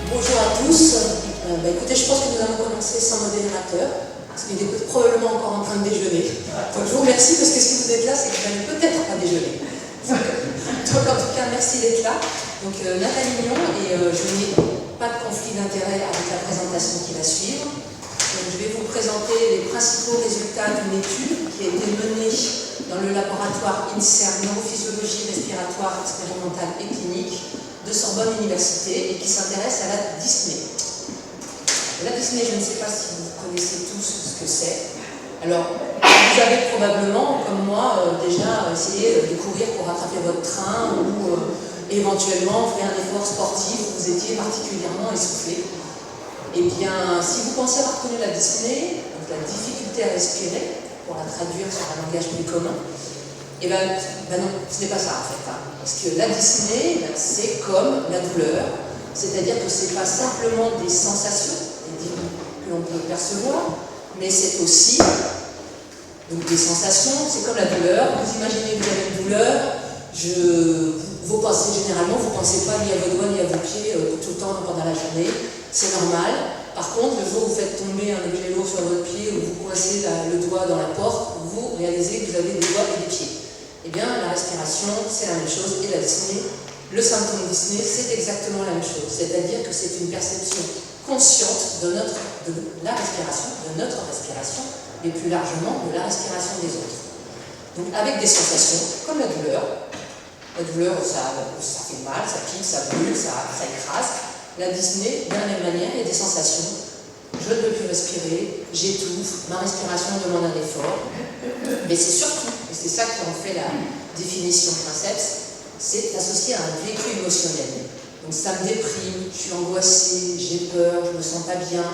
Bonjour à tous. Écoutez, je pense que nous allons commencer sans modérateur, parce qu'il est probablement encore en train de déjeuner. Donc je vous remercie, parce que si vous êtes là, c'est que vous n'allez peut-être pas déjeuner. Donc en tout cas, merci d'être là. Donc Nathalie Mignon, et je n'ai pas de conflit d'intérêt avec la présentation qui va suivre. Donc, je vais vous présenter les principaux résultats d'une étude qui a été menée dans le laboratoire INSERM Neurophysiologie Respiratoire Expérimentale et Clinique de Sorbonne Université et qui s'intéresse à la dyspnée. La dyspnée, je ne sais pas si vous connaissez tous ce que c'est. Alors, vous avez probablement, comme moi, déjà essayé de courir pour rattraper votre train ou éventuellement faire un effort sportif où vous étiez particulièrement essoufflé. Eh bien, si vous pensez avoir connu la dyspnée, donc la difficulté à respirer, pour la traduire sur un langage plus commun, eh bien non, ce n'est pas ça en fait. Parce que la dyspnée, c'est comme la douleur, c'est-à-dire que ce n'est pas simplement des sensations que l'on peut percevoir, mais c'est aussi donc, des sensations, c'est comme la douleur. Vous imaginez que vous avez une douleur, vous pensez généralement, vous ne pensez pas ni à vos doigts ni à vos pieds tout le temps pendant la journée, c'est normal. Par contre, le jour où vous faites tomber un objet lourd sur votre pied ou vous coincez le doigt dans la porte, vous réalisez que vous avez des doigts et des pieds. Eh bien, la respiration, c'est la même chose, et la dyspnée, le symptôme dyspnée, c'est exactement la même chose. C'est-à-dire que c'est une perception consciente de la respiration, mais plus largement de la respiration des autres. Donc, avec des sensations, comme la douleur. La douleur, ça fait mal, ça pique, ça brûle, ça écrase. La dyspnée, de la même manière, il y a des sensations. Je ne peux plus respirer, j'étouffe, ma respiration demande un effort. Mais c'est surtout, et c'est ça qui en fait la définition princeps, c'est associé à un vécu émotionnel. Donc ça me déprime, je suis angoissée, j'ai peur, je ne me sens pas bien.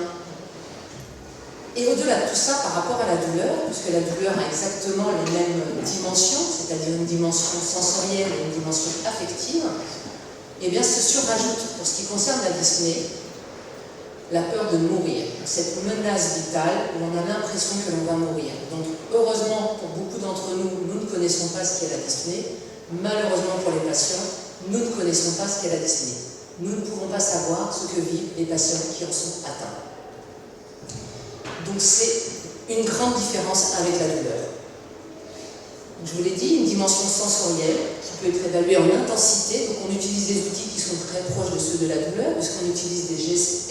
Et au-delà de tout ça, par rapport à la douleur, puisque la douleur a exactement les mêmes dimensions, c'est-à-dire une dimension sensorielle et une dimension affective, eh bien, se surrajoute, pour ce qui concerne la dyspnée, la peur de mourir, cette menace vitale où on a l'impression que l'on va mourir. Donc, heureusement, pour beaucoup d'entre nous, nous ne connaissons pas ce qu'est la dyspnée. Malheureusement pour les patients, nous ne connaissons pas ce qu'est la dyspnée. Nous ne pouvons pas savoir ce que vivent les patients qui en sont atteints. Donc, c'est une grande différence avec la douleur. Je vous l'ai dit, une dimension sensorielle qui peut être évaluée en intensité. Donc on utilise des outils qui sont très proches de ceux de la douleur, puisqu'on utilise des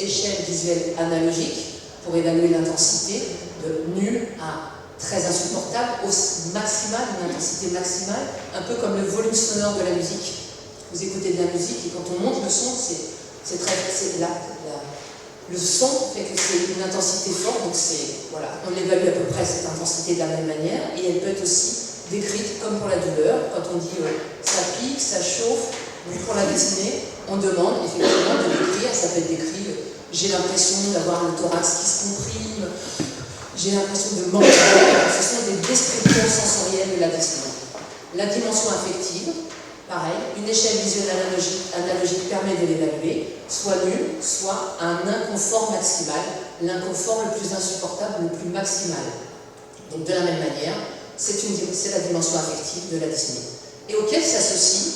échelles visuelles analogiques pour évaluer l'intensité de nul à très insupportable, au maximal, une intensité maximale, un peu comme le volume sonore de la musique. Vous écoutez de la musique et quand on monte le son, le son fait que c'est une intensité forte, donc voilà, on évalue à peu près cette intensité de la même manière, et elle peut être aussi décrite comme pour la douleur, quand on dit ça pique, ça chauffe. Donc pour la dyspnée, on demande effectivement de décrire, ça peut être décrit, j'ai l'impression d'avoir le thorax qui se comprime, j'ai l'impression de manquer. Ce sont des descriptions sensorielles de la dyspnée. La dimension affective, pareil, une échelle visuelle analogique permet de l'évaluer, soit nul, soit un inconfort maximal, l'inconfort le plus insupportable, le plus maximal. Donc de la même manière, c'est la dimension affective de la dyspnée. Et auquel s'associe,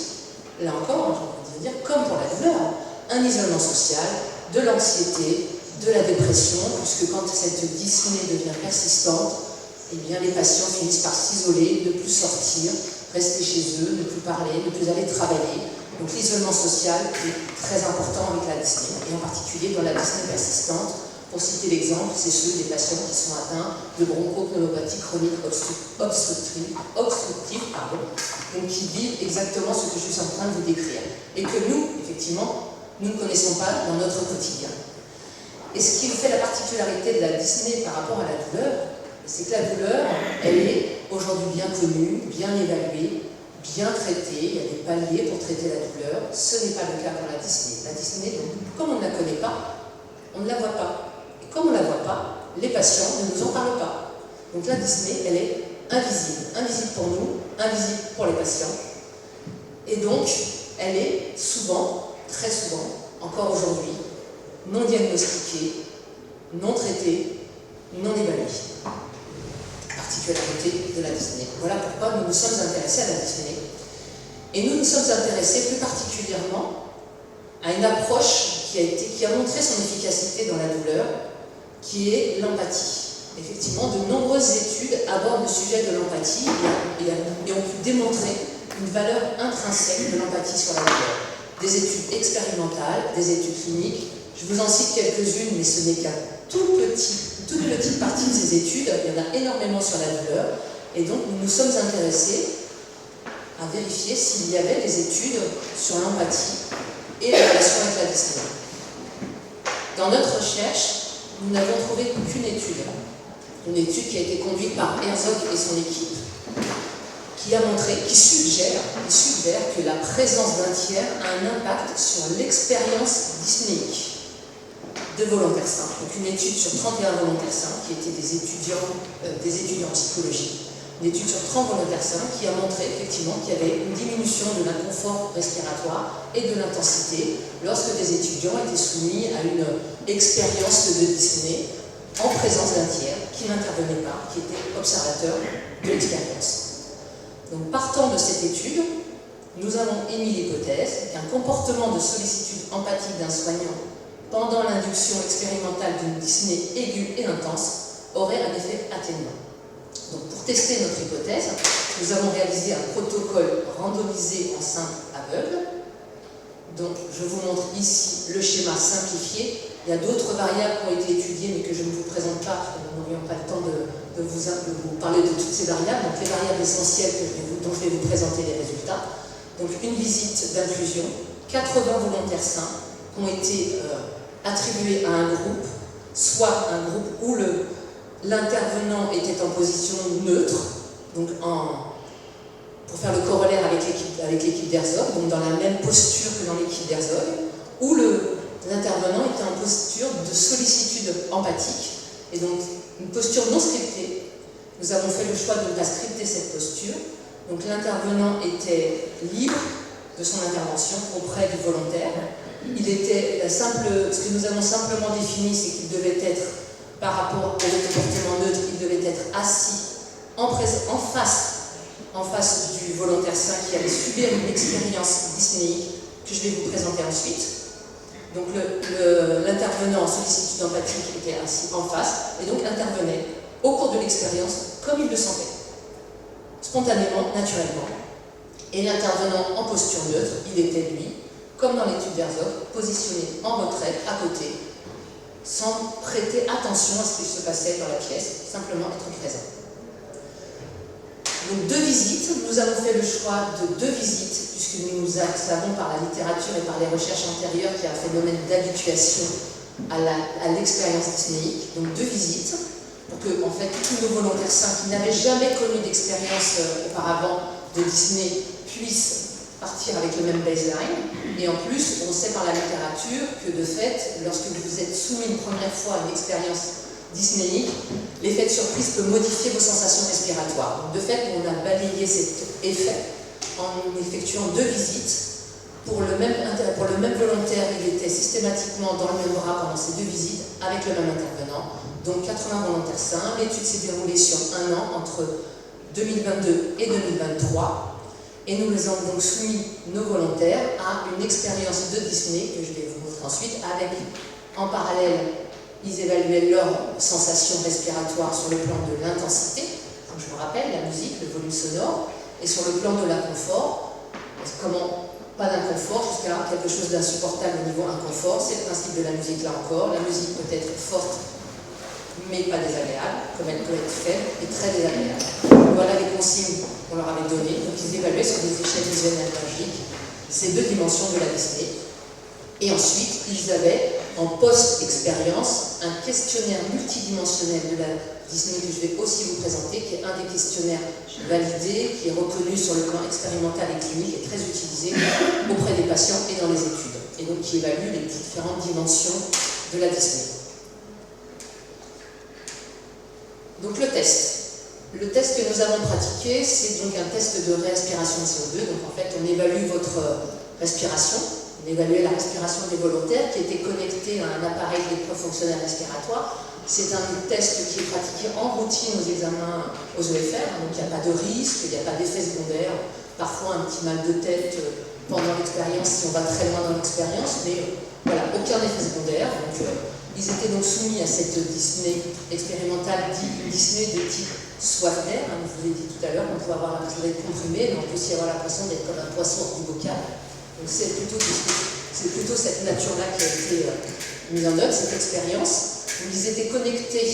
là encore, je vais dire, comme pour la douleur, un isolement social, de l'anxiété, de la dépression, puisque quand cette dyspnée devient persistante, eh bien les patients finissent par s'isoler, ne plus sortir, rester chez eux, ne plus parler, ne plus aller travailler. Donc l'isolement social est très important avec la dyspnée, et en particulier dans la dyspnée persistante. Pour citer l'exemple, c'est ceux des patients qui sont atteints de bronchopneumopathie chronique obstructive, donc qui vivent exactement ce que je suis en train de vous décrire. Et que nous, effectivement, nous ne connaissons pas dans notre quotidien. Et ce qui fait la particularité de la dyspnée par rapport à la douleur, c'est que la douleur, elle est aujourd'hui bien connue, bien évaluée, bien traitée. Il y a des paliers pour traiter la douleur. Ce n'est pas le cas pour la dyspnée. La dyspnée, donc, comme on ne la connaît pas, on ne la voit pas. Et comme on ne la voit pas, les patients ne nous en parlent pas. Donc la dyspnée, elle est invisible. Invisible pour nous, invisible pour les patients. Et donc, elle est souvent, très souvent, encore aujourd'hui, non diagnostiquée, non traitée, non évaluée. Particularité de la dyspnée. Voilà pourquoi nous nous sommes intéressés à la dyspnée. Et nous nous sommes intéressés plus particulièrement à une approche qui qui a montré son efficacité dans la douleur, qui est l'empathie. Effectivement, de nombreuses études abordent le sujet de l'empathie et ont pu démontrer une valeur intrinsèque de l'empathie sur la douleur. Des études expérimentales, des études cliniques. Je vous en cite quelques-unes, mais ce n'est qu'une toute petite partie de ces études. Il y en a énormément sur la douleur. Et donc, nous nous sommes intéressés à vérifier s'il y avait des études sur l'empathie et la relation avec la dyspnée. Dans notre recherche, nous n'avons trouvé qu'une étude. Une étude qui a été conduite par Herzog et son équipe, qui suggère que la présence d'un tiers a un impact sur l'expérience dyspnéique de volontaires sains. Donc une étude sur 31 volontaires sains, qui étaient des étudiants en psychologie, une étude sur 30 volontaires sains qui a montré effectivement qu'il y avait une diminution de l'inconfort respiratoire et de l'intensité lorsque des étudiants étaient soumis à une expérience de dyspnée en présence d'un tiers qui n'intervenait pas, qui était observateur de l'expérience. Donc, partant de cette étude, nous avons émis l'hypothèse qu'un comportement de sollicitude empathique d'un soignant pendant l'induction expérimentale d'une dyspnée aiguë et intense aurait un effet atténuant. Donc, pour tester notre hypothèse, nous avons réalisé un protocole randomisé en simple aveugle. Donc, je vous montre ici le schéma simplifié. Il y a d'autres variables qui ont été étudiées, mais que je ne vous présente pas, parce que nous n'aurions pas le temps de vous parler de toutes ces variables. Donc, les variables essentielles dont je vais vous présenter les résultats. Donc, une visite d'inclusion, 80 volontaires sains qui ont été attribués à un groupe, soit un groupe où l'intervenant était en position neutre, donc pour faire le corollaire avec l'équipe d'Herzog, donc dans la même posture que dans l'équipe d'Herzog, où l'intervenant était en posture de sollicitude empathique, et donc une posture non scriptée. Nous avons fait le choix de ne pas scripter cette posture. Donc l'intervenant était libre de son intervention auprès du volontaire. Ce que nous avons simplement défini, c'est qu'il devait être, par rapport au comportement neutre, il devait être assis en face du volontaire sain qui allait subir une expérience dyspnéique que je vais vous présenter ensuite. Donc l'intervenant en sollicitude empathique était assis en face et donc intervenait au cours de l'expérience comme il le sentait, spontanément, naturellement. Et l'intervenant en posture neutre, il était lui, comme dans l'étude d'Herzog, positionné en retrait, à côté, sans prêter attention à ce qui se passait dans la pièce, simplement être présent. Donc 2 visites, nous avons fait le choix de 2 visites, puisque nous savons par la littérature et par les recherches antérieures qu'il y a un phénomène d'habituation à l'expérience dyspnéique. Donc 2 visites, pour que en fait, tous nos volontaires sains qui n'avaient jamais connu d'expérience auparavant de dyspnée puissent partir avec le même baseline. Et en plus, on sait par la littérature que de fait, lorsque vous êtes soumis une première fois à une expérience dyspnéique, l'effet de surprise peut modifier vos sensations respiratoires. Donc de fait, on a balayé cet effet en effectuant 2 visites. Pour le même volontaire, il était systématiquement dans le même bras pendant ces 2 visites avec le même intervenant. Donc 80 volontaires sains. L'étude s'est déroulée sur 1 an, entre 2022 et 2023. Et nous les avons donc soumis, nos volontaires, à une expérience de dyspnée que je vais vous montrer ensuite, avec en parallèle, ils évaluaient leurs sensations respiratoires sur le plan de l'intensité, donc je vous rappelle, la musique, le volume sonore, et sur le plan de l'inconfort, pas d'inconfort jusqu'à quelque chose d'insupportable au niveau inconfort, c'est le principe de la musique là encore. La musique peut être forte, mais pas désagréable, comme elle peut être faible et très désagréable. Voilà les consignes qu'on leur avait données. Donc ils évaluaient sur des échelles visuelles allergiques ces 2 dimensions de la dyspnée. Et ensuite, ils avaient, en post-expérience, un questionnaire multidimensionnel de la dyspnée que je vais aussi vous présenter, qui est un des questionnaires validés, qui est reconnu sur le plan expérimental et clinique et très utilisé auprès des patients et dans les études. Et donc qui évalue les différentes dimensions de la dyspnée. Donc le test. Le test que nous avons pratiqué, c'est donc un test de réaspiration de CO2. Donc en fait, on évalue votre respiration. On évaluait la respiration des volontaires qui étaient connectés à un appareil d'épreuve fonctionnelle respiratoire. C'est un test qui est pratiqué en routine aux examens aux EFR, donc il n'y a pas de risque, il n'y a pas d'effet secondaire. Parfois un petit mal de tête pendant l'expérience si on va très loin dans l'expérience, mais voilà, aucun effet secondaire. Donc, ils étaient donc soumis à cette dyspnée expérimentale, une dyspnée de type Swaffner, je vous l'ai dit tout à l'heure, on peut avoir l'impression d'être comprimé, mais on peut aussi avoir l'impression d'être comme un poisson du bocal. Donc c'est plutôt cette nature-là qui a été mise en œuvre, cette expérience. Donc ils étaient connectés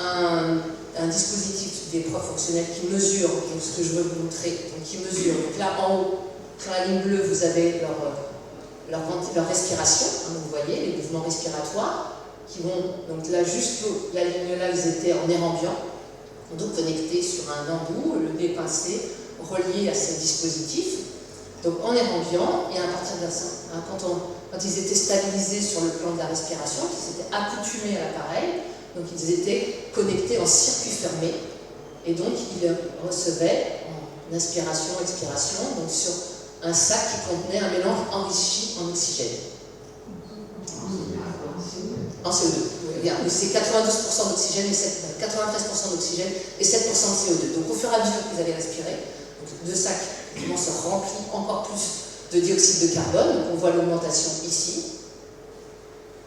à un dispositif des poids fonctionnels qui mesure, donc ce que je veux vous montrer, donc qui mesure. Donc là en haut, sur la ligne bleue, vous avez leur respiration, vous voyez, les mouvements respiratoires, qui vont, donc là, juste la ligne là, ils étaient en air ambiant, donc connectés sur un embout, le nez pincé, relié à ce dispositif, donc en air ambiant, et à partir de ça, quand ils étaient stabilisés sur le plan de la respiration, qu'ils s'étaient accoutumés à l'appareil, donc ils étaient connectés en circuit fermé, et donc ils recevaient en inspiration, expiration, donc sur un sac qui contenait un mélange enrichi en oxygène. En CO2. C'est 92% d'oxygène et 93% d'oxygène et 7% de CO2. Donc au fur et à mesure qu'ils allaient respirer, deux sacs se remplissent encore plus de dioxyde de carbone. Donc on voit l'augmentation ici.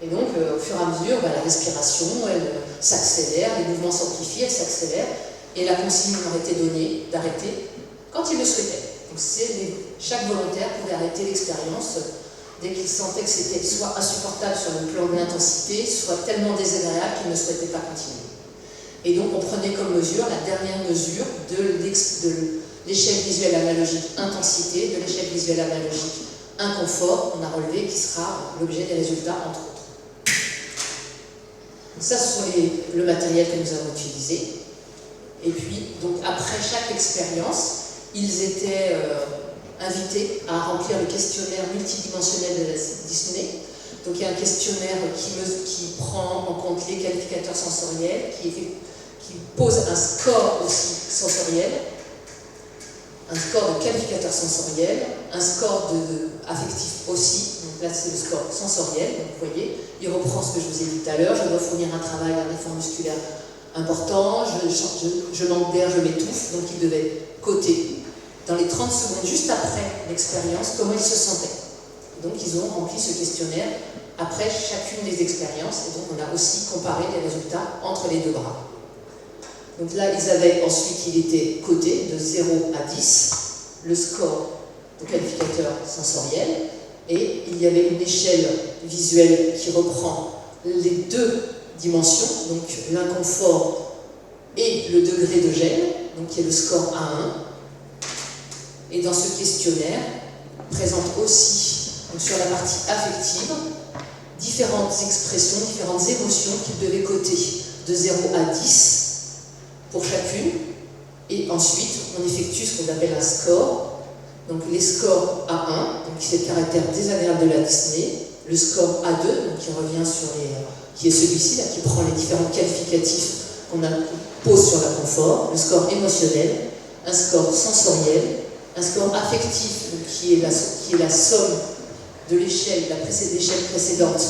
Et donc au fur et à mesure, la respiration, elle s'accélère, les mouvements s'amplifient, elle s'accélère. Et la consigne leur était donnée d'arrêter quand ils le souhaitaient. Donc chaque volontaire pouvait arrêter l'expérience dès qu'il sentait que c'était soit insupportable sur le plan de l'intensité, soit tellement désagréable qu'il ne souhaitait pas continuer. Et donc on prenait comme mesure la dernière mesure de l'échelle visuelle analogique intensité, de l'échelle visuelle analogique inconfort, on a relevé qui sera l'objet des résultats entre autres. Donc ça, ce sont le matériel que nous avons utilisé. Et puis, donc après chaque expérience, ils étaient invités à remplir le questionnaire multidimensionnel de la dyspnée. Donc il y a un questionnaire qui prend en compte les qualificateurs sensoriels, qui pose un score aussi sensoriel, un score de qualificateurs sensoriels, un score affectif aussi. Donc là c'est le score sensoriel, donc vous voyez, il reprend ce que je vous ai dit tout à l'heure, je dois fournir un travail à réforme musculaire important, je manque d'air, je m'étouffe, donc il devait coter dans les 30 secondes juste après l'expérience comment ils se sentaient. Donc ils ont rempli ce questionnaire après chacune des expériences et donc on a aussi comparé les résultats entre les deux bras. Donc là ils avaient ensuite, il était coté de 0 à 10, le score de qualificateur sensoriel, et il y avait une échelle visuelle qui reprend les deux dimensions, donc l'inconfort et le degré de gêne, donc qui est le score A1. Et dans ce questionnaire, présente aussi, donc sur la partie affective, différentes expressions, différentes émotions qu'il devait coter de 0 à 10 pour chacune. Et ensuite, on effectue ce qu'on appelle un score. Donc les scores A1, donc c'est le caractère désagréable de la dyspnée, le score A2, donc qui revient sur qui est celui-ci, là, qui prend les différents qualificatifs qu'on pose sur l'inconfort, le score émotionnel, un score sensoriel, un score affectif, donc qui est la somme de l'échelle précédente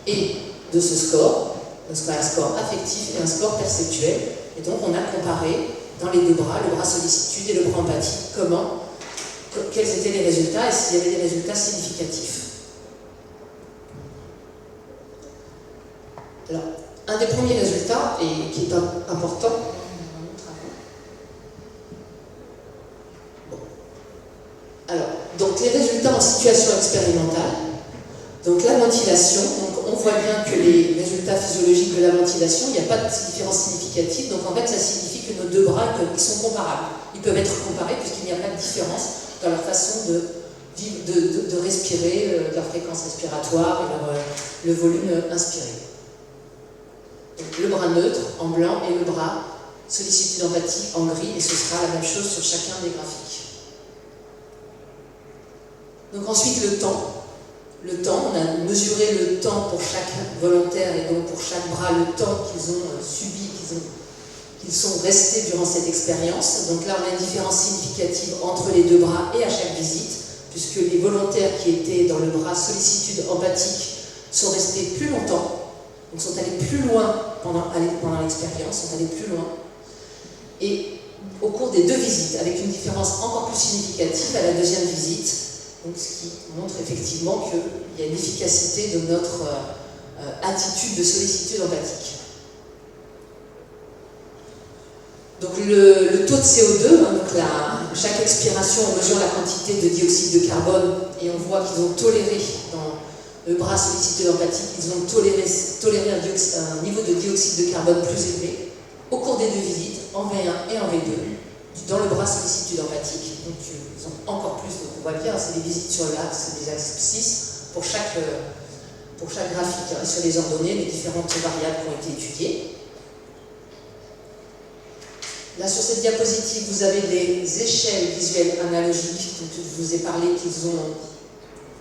et de ce score, donc un score affectif et un score perceptuel. Et donc on a comparé dans les deux bras, le bras sollicitude et le bras empathie, quels étaient les résultats et s'il y avait des résultats significatifs. Alors, un des premiers résultats, et qui est important, alors, donc les résultats en situation expérimentale, donc la ventilation, donc on voit bien que les résultats physiologiques de la ventilation, il n'y a pas de différence significative, donc en fait ça signifie que nos deux bras ils sont comparables. Ils peuvent être comparés puisqu'il n'y a pas de différence dans leur façon de respirer, leur fréquence respiratoire et le volume inspiré. Donc le bras neutre en blanc et le bras sollicitude empathique en gris, et ce sera la même chose sur chacun des graphiques. Donc ensuite le temps. Le temps, on a mesuré le temps pour chaque volontaire et donc pour chaque bras, le temps qu'ils ont subi, qu'ils sont restés durant cette expérience. Donc là, on a une différence significative entre les deux bras et à chaque visite, puisque les volontaires qui étaient dans le bras sollicitude empathique sont restés plus longtemps, donc sont allés plus loin pendant l'expérience, sont allés plus loin. Et au cours des deux visites, avec une différence encore plus significative à la deuxième visite, donc ce qui montre effectivement qu'il y a une efficacité de notre attitude de sollicitude empathique. Donc le taux de CO2, hein, donc chaque expiration, on mesure la quantité de dioxyde de carbone et on voit qu'ils ont toléré, dans le bras sollicitude empathique, ils ont toléré un niveau de dioxyde de carbone plus élevé au cours des 2 visites, en V1 et en V2, dans le bras sollicitude empathique. Donc ils ont encore plus, donc on voit bien, c'est des visites sur l'axe, c'est des axes 6 pour chaque graphique, hein, sur les ordonnées, les différentes variables qui ont été étudiées. Là, sur cette diapositive, vous avez des échelles visuelles analogiques. Donc, je vous ai parlé qu'ils ont,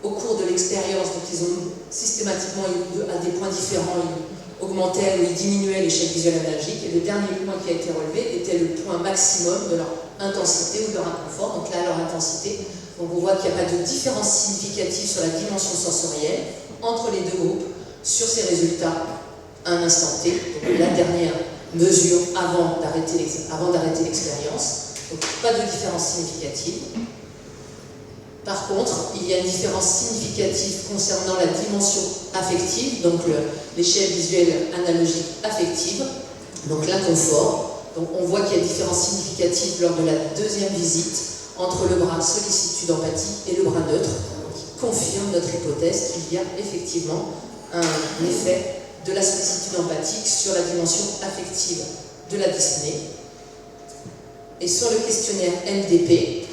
au cours de l'expérience, donc ils ont systématiquement, à des points différents, ils augmentaient ou ils diminuaient l'échelle visuelle analogique. Et le dernier point qui a été relevé était le point maximum de leur intensité ou de leur inconfort. Donc là, leur intensité, donc on voit qu'il n'y a pas de différence significative sur la dimension sensorielle entre les 2 groupes sur ces résultats à un instant T. Donc la dernière mesure avant d'arrêter l'expérience. Donc pas de différence significative. Par contre, il y a une différence significative concernant la dimension affective, donc l'échelle visuelle analogique affective, donc l'inconfort. Donc on voit qu'il y a une différence significative lors de la 2e visite entre le bras sollicitude empathique et le bras neutre, qui confirme notre hypothèse qu'il y a effectivement un effet de la sollicitude empathique sur la dimension affective de la dyspnée. Et sur le questionnaire MDP,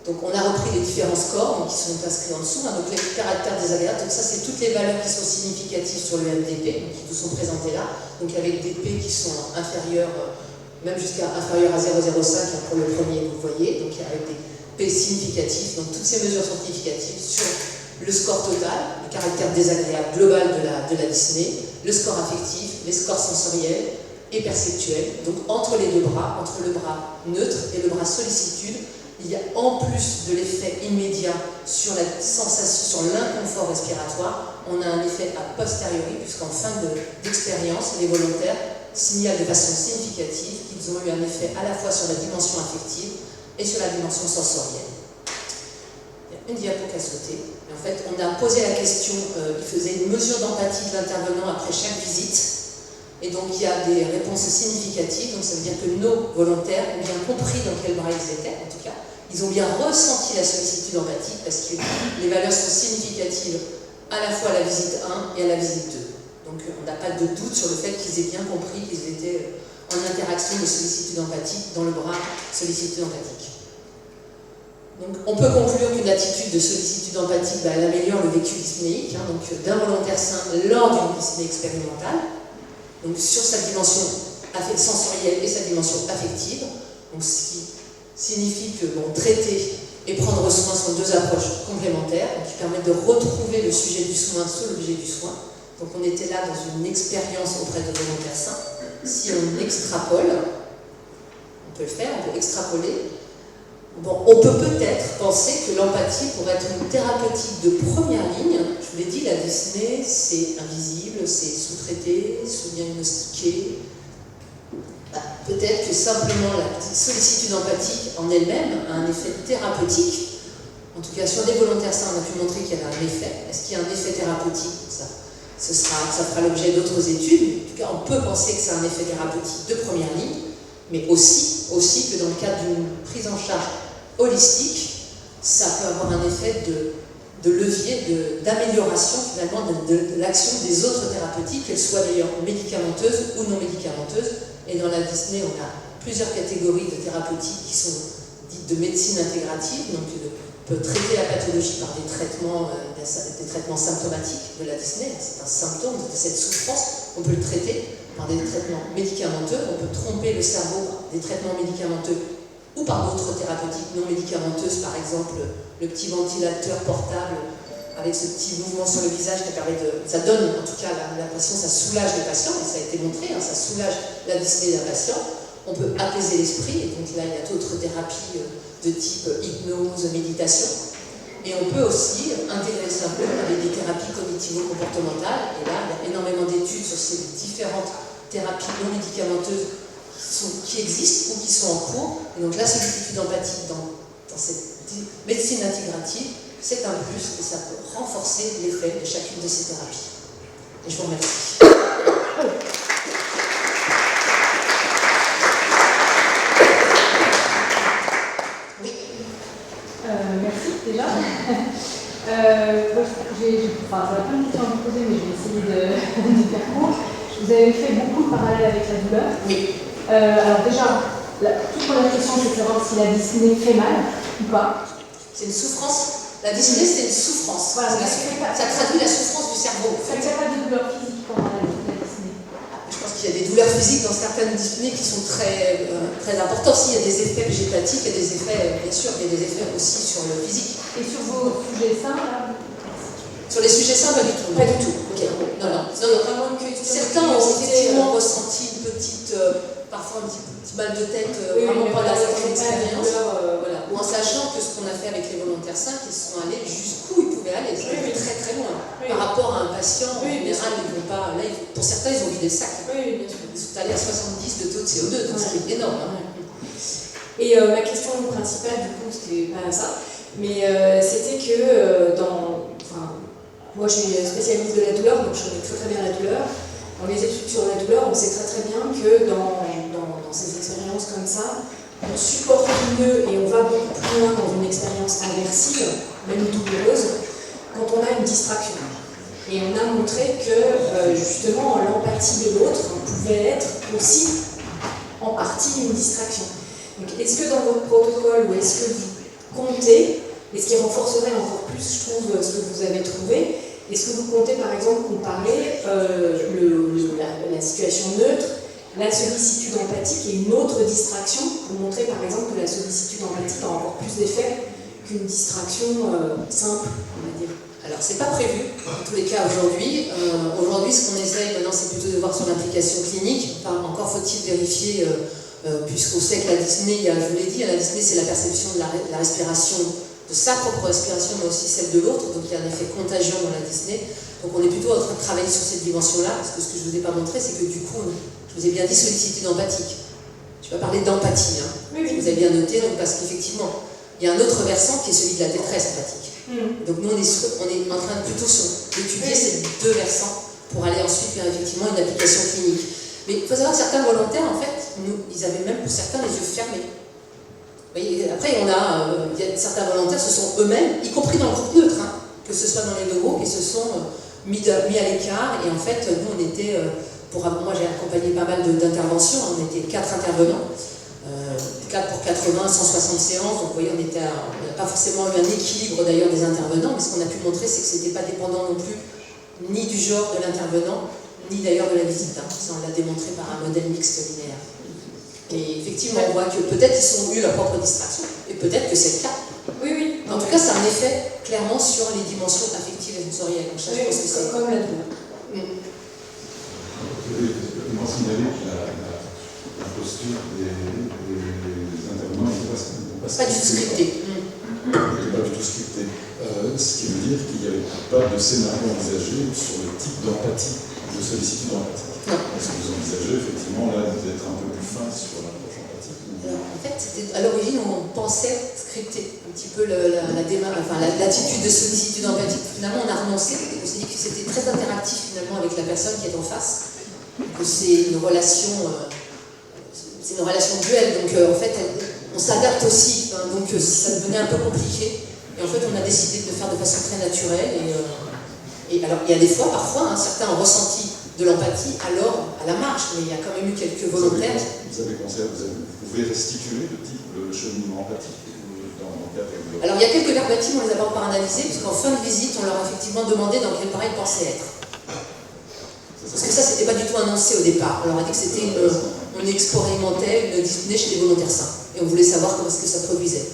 donc on a repris les différents scores qui sont inscrits en dessous, hein, donc les caractères désagréables, donc ça c'est toutes les valeurs qui sont significatives sur le MDP, donc qui vous sont présentées là, donc avec des P qui sont inférieurs, même jusqu'à inférieurs à 0,05 pour le premier, vous voyez, donc avec des P significatifs, donc toutes ces mesures sont significatives sur le score total, le caractère désagréable global de la dyspnée, le score affectif, les scores sensoriels et perceptuels. Donc entre les 2 bras, entre le bras neutre et le bras sollicitude, il y a en plus de l'effet immédiat sur la sensation, sur l'inconfort respiratoire, on a un effet a posteriori, puisqu'en fin d'expérience, les volontaires signalent de façon significative qu'ils ont eu un effet à la fois sur la dimension affective et sur la dimension sensorielle. Une diapo qui a sauté. En fait, on a posé la question, il faisait une mesure d'empathie de l'intervenant après chaque visite, et donc il y a des réponses significatives, donc ça veut dire que nos volontaires ont bien compris dans quel bras ils étaient, en tout cas. Ils ont bien ressenti la sollicitude empathique, parce que les valeurs sont significatives à la fois à la visite 1 et à la visite 2. Donc on n'a pas de doute sur le fait qu'ils aient bien compris qu'ils étaient en interaction de sollicitude empathique dans le bras sollicitude empathique. Donc, on peut conclure qu'une attitude de sollicitude empathique elle améliore le vécu dyspnéique, hein, donc d'un volontaire sain lors d'une dyspnée expérimentale, donc sur sa dimension sensorielle et sa dimension affective, donc ce qui signifie que traiter et prendre soin sont 2 approches complémentaires, donc qui permettent de retrouver le sujet du soin sous l'objet du soin. Donc on était là dans une expérience auprès de volontaires sains. Si on extrapole, on peut le faire, on peut extrapoler. Bon, on peut peut-être penser que l'empathie pourrait être une thérapeutique de première ligne. Je vous l'ai dit, la dyspnée, c'est invisible, c'est sous-traité, sous-diagnostiqué. Peut-être que simplement la sollicitude empathique en elle-même a un effet thérapeutique. En tout cas, sur des volontaires sains, on a pu montrer qu'il y avait un effet. Est-ce qu'il y a un effet thérapeutique? Ça fera l'objet d'autres études. En tout cas, on peut penser que c'est un effet thérapeutique de première ligne, mais aussi que dans le cadre d'une prise en charge holistique, ça peut avoir un effet de levier, d'amélioration finalement de l'action des autres thérapeutiques, qu'elles soient d'ailleurs médicamenteuses ou non médicamenteuses. Et dans la dyspnée, on a plusieurs catégories de thérapeutiques qui sont dites de médecine intégrative, donc on peut traiter la pathologie par des traitements symptomatiques de la dyspnée, c'est un symptôme de cette souffrance, on peut le traiter par des traitements médicamenteux, on peut tromper le cerveau par des traitements médicamenteux ou par d'autres thérapeutiques non médicamenteuses, par exemple le petit ventilateur portable avec ce petit mouvement sur le visage qui permet ça donne en tout cas l'impression, ça soulage les patients, et ça a été montré, hein, ça soulage la dyspnée d'un patient. On peut apaiser l'esprit, et donc là il y a d'autres thérapies de type hypnose, méditation. Et on peut aussi intégrer ça avec des thérapies cognitivo-comportementales, et là il y a énormément d'études sur ces différentes thérapies non médicamenteuses qui existent ou qui sont en cours. Et donc la sollicitude empathique dans cette médecine intégrative, c'est un plus et ça peut renforcer l'effet de chacune de ces thérapies. Et je vous remercie. Merci déjà. J'aurais plein de questions à vous poser, mais je vais essayer de faire court. Vous avez fait beaucoup de parallèles avec la douleur. Oui. Alors déjà, toute première question, c'est de savoir si la dyspnée fait mal ou pas. C'est une souffrance. La dyspnée, c'est une souffrance. Voilà, ça traduit la souffrance du cerveau. Ça ne fait pas de douleur physique pendant la dyspnée. Je pense qu'il y a des douleurs physiques dans certaines dyspnées qui sont très importantes. S'il y a des effets végétatifs, il y a des effets, bien sûr, il y a des effets aussi sur le physique. Et sur vos sujets sains, là? Sur les sujets sains, pas du tout. Pas du tout. Okay. Non. Certains ont effectivement ressenti une petite, parfois un petit mal de tête, vraiment pendant cette expérience. Voilà. Ou en sachant que ce qu'on a fait avec les volontaires sains, qu'ils sont allés jusqu'où ils pouvaient aller, très très loin. Par rapport à un patient, en général, ils vont pas. Là, pour certains, ils ont vidé le sac. Ils sont allés à 70 de taux de CO2, donc c'est énorme. Et ma question principale, du coup, c'était pas ça, mais c'était que moi je suis spécialiste de la douleur, donc je connais très bien la douleur. Dans les études sur la douleur, on sait très bien que dans ces expériences comme ça, on supporte mieux et on va beaucoup plus loin dans une expérience aversive, même douloureuse, quand on a une distraction. Et on a montré que justement l'empathie de l'autre pouvait être aussi en partie une distraction. Donc est-ce que dans votre protocole, ou est-ce que vous comptez, et ce qui renforcerait encore plus, je trouve, ce que vous avez trouvé, est-ce que vous comptez par exemple comparer la situation neutre, la sollicitude empathique et une autre distraction, pour montrer par exemple que la sollicitude empathique a encore plus d'effet qu'une distraction simple, on va dire. Alors, c'est pas prévu, en tous les cas aujourd'hui. Aujourd'hui, ce qu'on essaye maintenant, c'est plutôt de voir sur l'implication clinique. Enfin, encore faut-il vérifier, puisqu'on sait que la dyspnée, je vous l'ai dit, la dyspnée, c'est la perception de la respiration, de sa propre respiration, mais aussi celle de l'autre. Donc, il y a un effet contagion dans la dyspnée. Donc, on est plutôt en train de travailler sur cette dimension-là, parce que ce que je ne vous ai pas montré, c'est que du coup, je vous ai bien dit sollicitude empathique. Je vais parler d'empathie, hein. Oui. Vous avez bien noté, donc, parce qu'effectivement, il y a un autre versant qui est celui de la détresse empathique. Donc nous, on est en train de plutôt d'étudier ces deux versants pour aller ensuite vers effectivement une application clinique. Mais il faut savoir que certains volontaires, en fait, ils avaient même pour certains les yeux fermés. Et après, il y a certains volontaires, ce sont eux-mêmes, y compris dans le groupe neutre, hein, que ce soit dans les deux groupes, qui se sont mis à l'écart. Et en fait, nous, on était, moi j'ai accompagné pas mal d'interventions, on était 4 intervenants. 4 pour 80, 160 séances, donc vous voyez, on n'a pas forcément eu un équilibre d'ailleurs des intervenants, mais ce qu'on a pu montrer, c'est que ce n'était pas dépendant non plus ni du genre de l'intervenant, ni d'ailleurs de la visite. Hein. Ça, on l'a démontré par un modèle mixte linéaire. Et effectivement, on voit que peut-être ils ont eu leur propre distraction, et peut-être que c'est le cas. Oui. En tout cas, c'est un effet clairement sur les dimensions affectives et sensorielles. Donc, je pense que c'est comme la douleur. Vous avez signalé que la posture des intervenants n'était pas du tout scripté. Pas du tout scripté. Ce qui veut dire qu'il n'y avait pas de scénario envisagé sur le type d'empathie, de sollicitude empathique. Est-ce que vous envisagez effectivement là d'être un peu plus fin sur l'approche empathique? Alors, en fait, à l'origine, on pensait scripter un petit peu l'attitude de sollicitude empathique. Finalement, on a renoncé. On s'est dit que c'était très interactif finalement avec la personne qui est en face. Que c'est une relation duelle. Donc en fait, on s'adapte aussi. Hein, donc ça devenait un peu compliqué. Et en fait, on a décidé de le faire de façon très naturelle. Et alors, il y a des fois, parfois, certains ont ressenti de l'empathie alors à la marche, mais il y a quand même eu quelques volontaires. Vous pouvez restituer le cheminement empathique dans le cadre de... Alors, il y a quelques verbatims, on ne les a pas encore analysés, puisqu'en fin de visite, on leur a effectivement demandé dans quel bras ils pensaient être. Parce que ça, c'était pas du tout annoncé au départ. On leur a dit que c'était on expérimentait une dyspnée chez les volontaires sains. Et on voulait savoir comment est-ce que ça se produisait.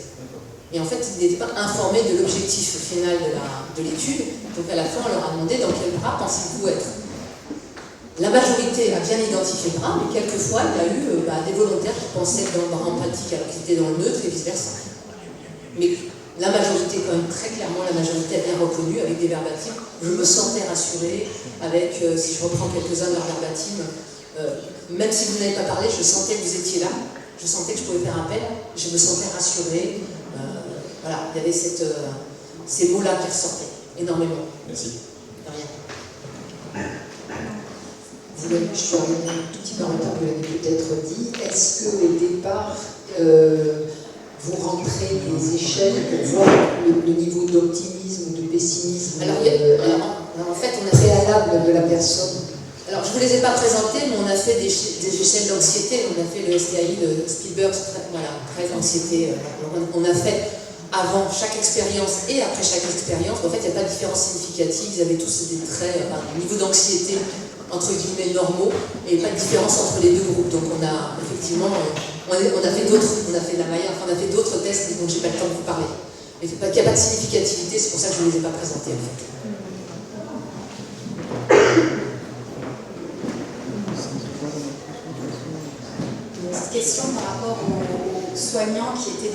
Et en fait, ils n'étaient pas informés de l'objectif final de l'étude. Donc à la fin, on leur a demandé dans quel bras pensez-vous être. La majorité a bien identifié le bras, mais quelquefois, il y a eu des volontaires qui pensaient être dans le bras empathique alors qu'ils étaient dans le neutre et vice-versa. Mais la majorité, quand même, très clairement, la majorité a bien reconnu avec des verbatims. Je me sentais rassurée avec, si je reprends quelques-uns de leurs verbatims, même si vous n'avez pas parlé, je sentais que vous étiez là, je sentais que je pouvais faire appel, je me sentais rassurée. voilà, il y avait ces mots-là qui ressortaient énormément. Merci. De rien. Je suis revenue un tout petit peu en retard, vous l'avez peut-être dit. Est-ce qu'au départ, vous rentrez des échelles pour voir le niveau d'optimisme ou de pessimisme Alors, en fait, on a fait préalable de la personne? Alors, je ne vous les ai pas présentés, mais on a fait des échelles d'anxiété. On a fait le SDAI de Spielberg, voilà, 13 anxiétés. On a fait avant chaque expérience et après chaque expérience. En fait, il n'y a pas de différence significative. Ils avaient tous des traits, un niveau d'anxiété entre guillemets normaux, et pas de différence entre les deux groupes. Donc, on a effectivement, on a fait d'autres, on a fait la Maya, enfin, on a fait d'autres tests, donc j'ai pas le temps de vous parler. Mais il n'y a pas de significativité, c'est pour ça que je ne les ai pas présentés en fait. Une question par rapport aux soignants qui étaient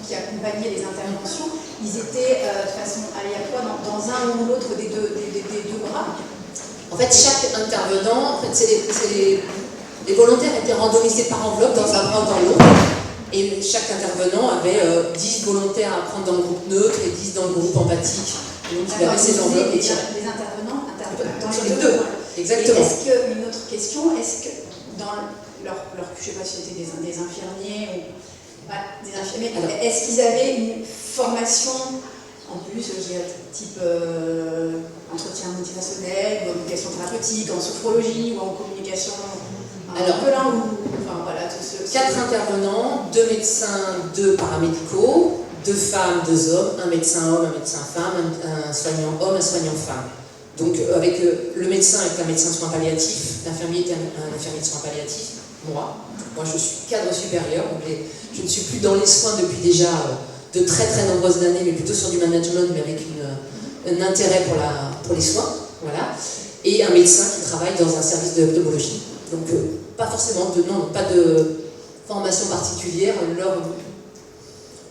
qui accompagnaient les interventions. Ils étaient de façon aléatoire dans un ou l'autre des deux bras. En fait, chaque intervenant, les volontaires étaient randomisés par enveloppe dans un bras ou dans l'autre. Et chaque intervenant avait 10 volontaires à prendre dans le groupe neutre et 10 dans le groupe empathique. Donc il avait ces enveloppes et les intervenants dans sur les les deux. deux. Exactement. Est-ce que, une autre question, est-ce que dans leur je ne sais pas si c'était des infirmiers ou des infirmiers, est-ce qu'ils avaient une formation en plus, je dirais, type entretien motivationnel, ou communication thérapeutique, en sophrologie ou en communication l'un ou enfin voilà, tout ce 4 intervenants, 2 médecins, 2 paramédicaux, 2 femmes, 2 hommes, un médecin homme, un médecin femme, un soignant homme, un soignant femme. Donc avec le médecin est un médecin de soins palliatifs, l'infirmier est un infirmier de soins palliatifs, moi je suis cadre supérieur, donc je ne suis plus dans les soins depuis déjà de très très nombreuses années, mais plutôt sur du management, mais avec un intérêt pour les soins, voilà. Et un médecin qui travaille dans un service de pneumologie. Donc pas forcément pas de formation particulière,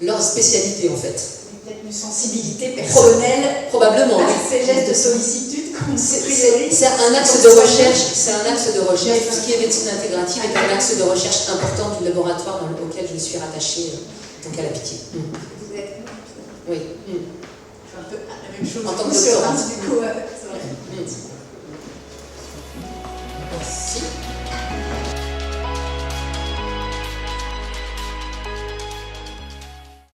leur spécialité en fait. Peut-être une sensibilité personnelle, probablement. à ces gestes de sollicitude qu'on c'est un axe de recherche. C'est un axe de recherche. Tout ce qui est médecine intégrative est un axe de recherche important du laboratoire auquel je suis rattachée, donc à la Pitié. Vous êtes oui. un peu la même chose en tant que doctorante. du coup.